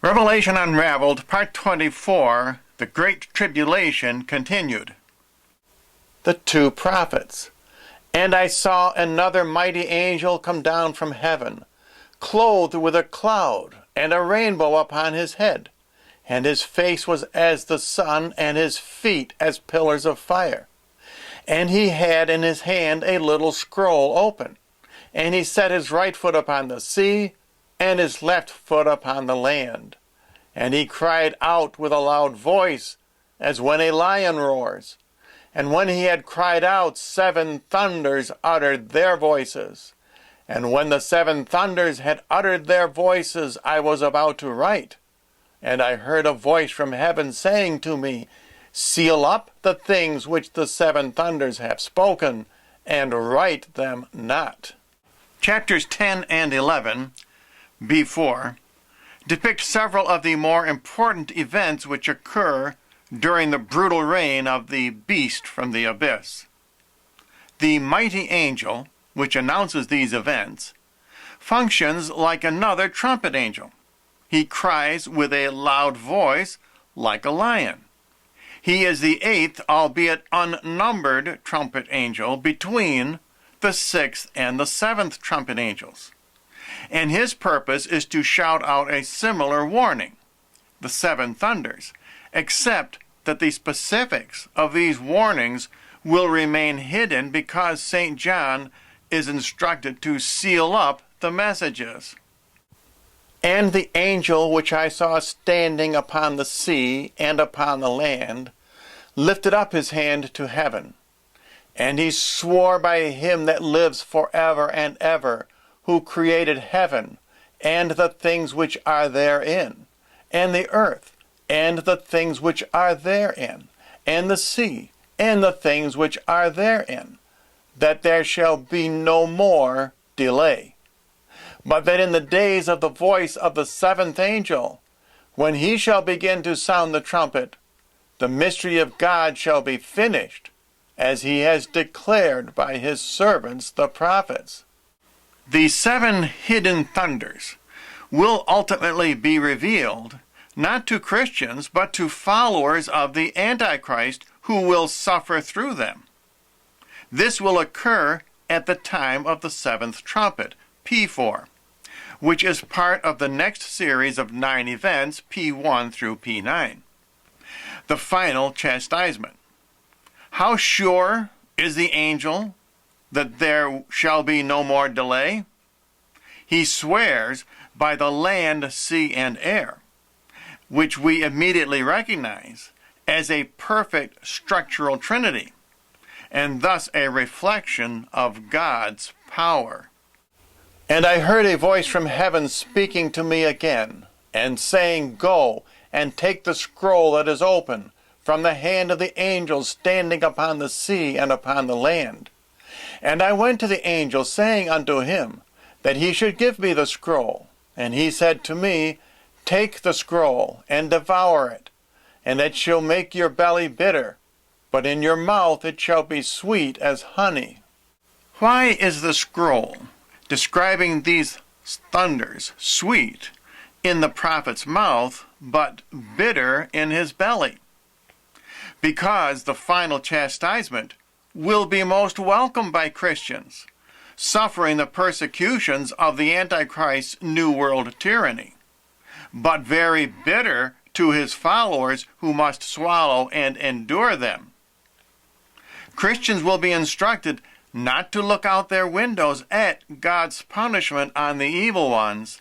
Revelation Unraveled, Part 24, The Great Tribulation Continued. The two prophets. And I saw another mighty angel come down from heaven, clothed with a cloud, and a rainbow upon his head. And his face was as the sun, and his feet as pillars of fire. And he had in his hand a little scroll open. And he set his right foot upon the sea, and his left foot upon the land. And he cried out with a loud voice, as when a lion roars. And when he had cried out, 7 thunders uttered their voices. And when the 7 thunders had uttered their voices, I was about to write. And I heard a voice from heaven saying to me, Seal up the things which the 7 thunders have spoken, and write them not. Chapters 10 and 11, before, depict several of the more important events which occur during the brutal reign of the beast from the abyss. The mighty angel, which announces these events, functions like another trumpet angel. He cries with a loud voice like a lion. He is the 8th, albeit unnumbered, trumpet angel between the 6th and the 7th trumpet angels. And his purpose is to shout out a similar warning, the 7 thunders, except that the specifics of these warnings will remain hidden because St. John is instructed to seal up the messages. And the angel which I saw standing upon the sea and upon the land lifted up his hand to heaven. And he swore by him that lives forever and ever, who created heaven, and the things which are therein, and the earth, and the things which are therein, and the sea, and the things which are therein, that there shall be no more delay. But that in the days of the voice of the 7th angel, when he shall begin to sound the trumpet, the mystery of God shall be finished, as he has declared by his servants the prophets. The 7 hidden thunders will ultimately be revealed, not to Christians, but to followers of the Antichrist who will suffer through them. This will occur at the time of the 7th trumpet, P4, which is part of the next series of 9 events, P1 through P9. The final chastisement. How sure is the angel that there shall be no more delay? He swears by the land, sea, and air, which we immediately recognize as a perfect structural trinity, and thus a reflection of God's power. And I heard a voice from heaven speaking to me again, and saying, Go, and take the scroll that is open from the hand of the angel standing upon the sea and upon the land. And I went to the angel, saying unto him, that he should give me the scroll. And he said to me, Take the scroll, and devour it, and it shall make your belly bitter, but in your mouth it shall be sweet as honey. Why is the scroll describing these thunders sweet in the prophet's mouth, but bitter in his belly? Because the final chastisement will be most welcomed by Christians, suffering the persecutions of the Antichrist's New World tyranny, but very bitter to his followers who must swallow and endure them. Christians will be instructed not to look out their windows at God's punishment on the evil ones,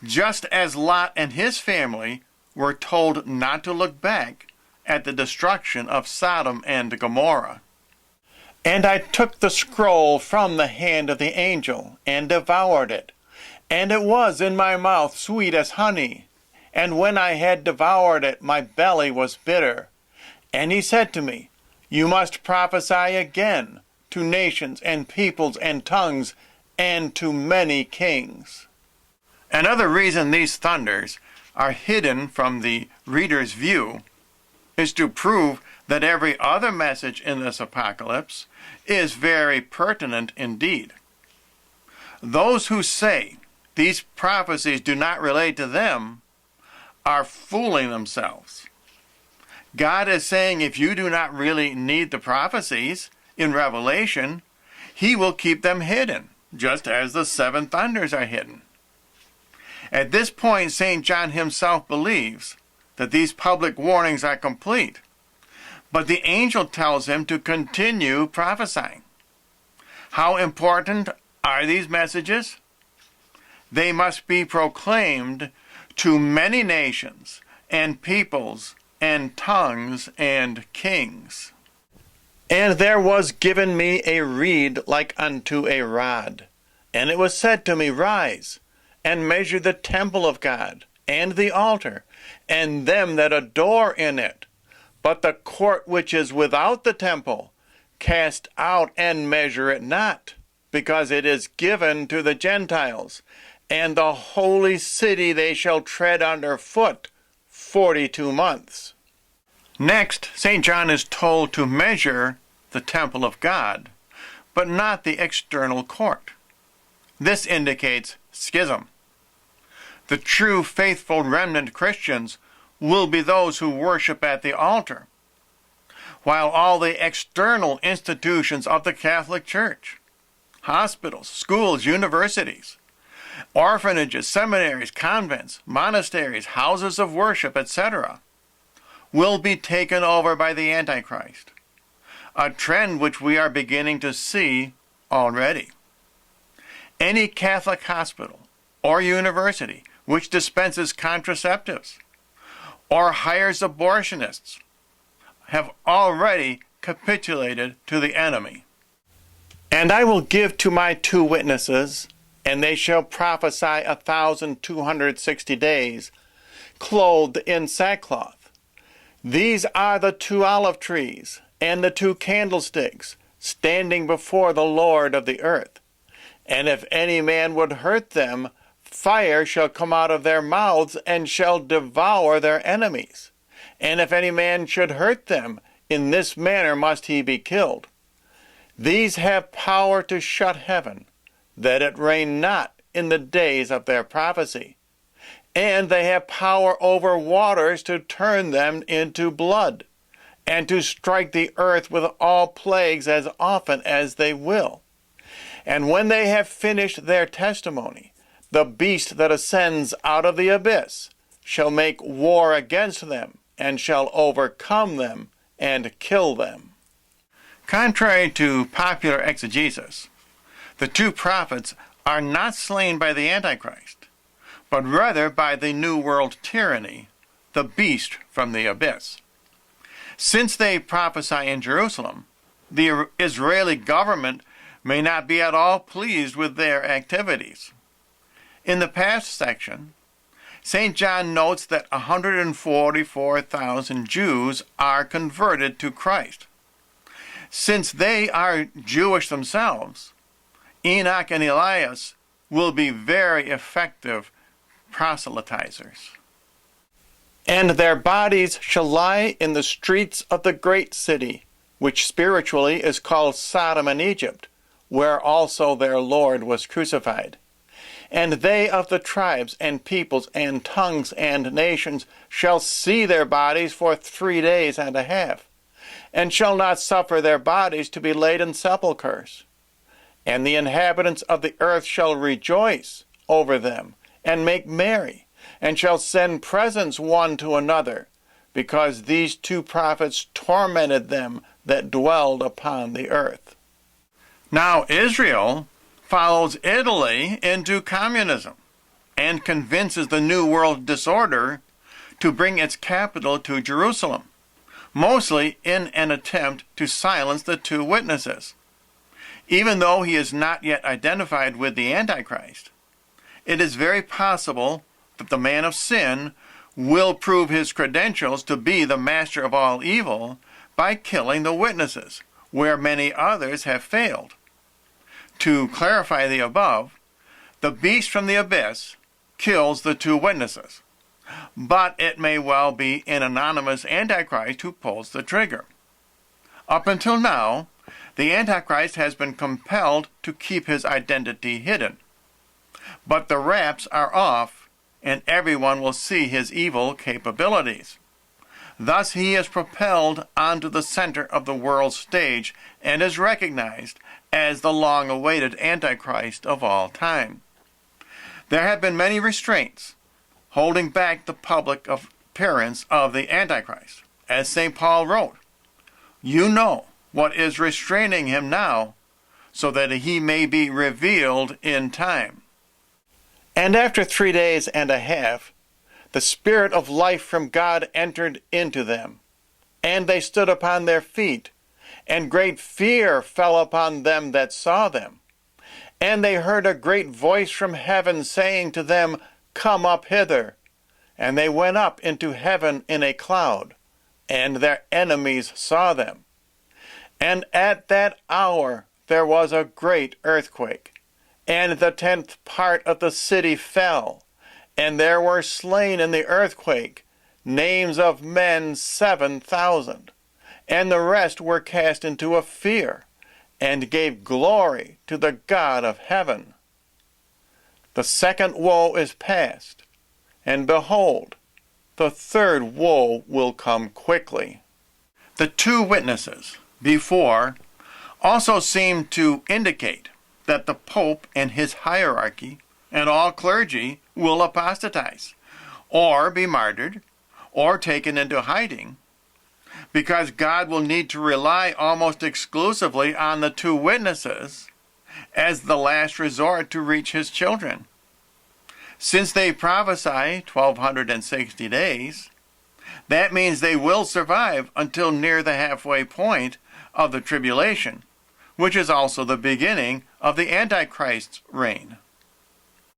just as Lot and his family were told not to look back at the destruction of Sodom and Gomorrah. And I took the scroll from the hand of the angel, and devoured it, and it was in my mouth sweet as honey. And when I had devoured it, my belly was bitter. And he said to me, You must prophesy again to nations and peoples and tongues, and to many kings. Another reason these thunders are hidden from the reader's view is to prove that every other message in this apocalypse is very pertinent indeed. Those who say these prophecies do not relate to them are fooling themselves. God is saying if you do not really need the prophecies in Revelation, he will keep them hidden, just as the seven thunders are hidden. At this point, St. John himself believes that these public warnings are complete, but the angel tells him to continue prophesying. How important are these messages? They must be proclaimed to many nations and peoples and tongues and kings. And there was given me a reed like unto a rod, and it was said to me, Rise, and measure the temple of God, and the altar, and them that adore in it. But the court which is without the temple, cast out and measure it not, because it is given to the Gentiles, and the holy city they shall tread under foot 42 months. Next, St. John is told to measure the temple of God, but not the external court. This indicates schism. The true faithful remnant Christians will be those who worship at the altar, while all the external institutions of the Catholic Church, hospitals, schools, universities, orphanages, seminaries, convents, monasteries, houses of worship, etc., will be taken over by the Antichrist, a trend which we are beginning to see already. Any Catholic hospital or university which dispenses contraceptives or hires abortionists have already capitulated to the enemy. And I will give to my 2 witnesses, and they shall prophesy 1,260 days, clothed in sackcloth. These are the 2 olive trees, and the 2 candlesticks, standing before the Lord of the earth. And if any man would hurt them, fire shall come out of their mouths, and shall devour their enemies. And if any man should hurt them, in this manner must he be killed. These have power to shut heaven, that it rain not in the days of their prophecy. And they have power over waters to turn them into blood, and to strike the earth with all plagues as often as they will. And when they have finished their testimony, the beast that ascends out of the abyss shall make war against them, and shall overcome them, and kill them. Contrary to popular exegesis, the 2 prophets are not slain by the Antichrist, but rather by the New World tyranny, the beast from the abyss. Since they prophesy in Jerusalem, the Israeli government may not be at all pleased with their activities. In the past section, St. John notes that 144,000 Jews are converted to Christ. Since they are Jewish themselves, Enoch and Elias will be very effective proselytizers. And their bodies shall lie in the streets of the great city, which spiritually is called Sodom and Egypt, where also their Lord was crucified. And they of the tribes and peoples and tongues and nations shall see their bodies for 3 days and a half, and shall not suffer their bodies to be laid in sepulchres. And the inhabitants of the earth shall rejoice over them, and make merry, and shall send presents one to another, because these 2 prophets tormented them that dwelled upon the earth. Now Israel follows Italy into communism, and convinces the New World disorder to bring its capital to Jerusalem, mostly in an attempt to silence the 2 witnesses. Even though he is not yet identified with the Antichrist, it is very possible that the man of sin will prove his credentials to be the master of all evil by killing the witnesses, where many others have failed. To clarify the above, the beast from the abyss kills the 2 witnesses, but it may well be an anonymous Antichrist who pulls the trigger. Up until now, the Antichrist has been compelled to keep his identity hidden. But the wraps are off, and everyone will see his evil capabilities. Thus he is propelled onto the center of the world's stage and is recognized as the long-awaited Antichrist of all time. There have been many restraints holding back the public appearance of the Antichrist. As St. Paul wrote, "You know what is restraining him now, so that he may be revealed in time." And after 3 days and a half, the Spirit of life from God entered into them, and they stood upon their feet, and great fear fell upon them that saw them. And they heard a great voice from heaven saying to them, "Come up hither." And they went up into heaven in a cloud, and their enemies saw them. And at that hour there was a great earthquake, and the 10th part of the city fell, and there were slain in the earthquake, names of men 7,000, and the rest were cast into a fear, and gave glory to the God of heaven. The second woe is past, and behold, the third woe will come quickly. The 2 witnesses before also seem to indicate that the Pope and his hierarchy and all clergy will apostatize, or be martyred, or taken into hiding, because God will need to rely almost exclusively on the 2 witnesses as the last resort to reach his children. Since they prophesy 1260 days, that means they will survive until near the halfway point of the tribulation, which is also the beginning of the Antichrist's reign.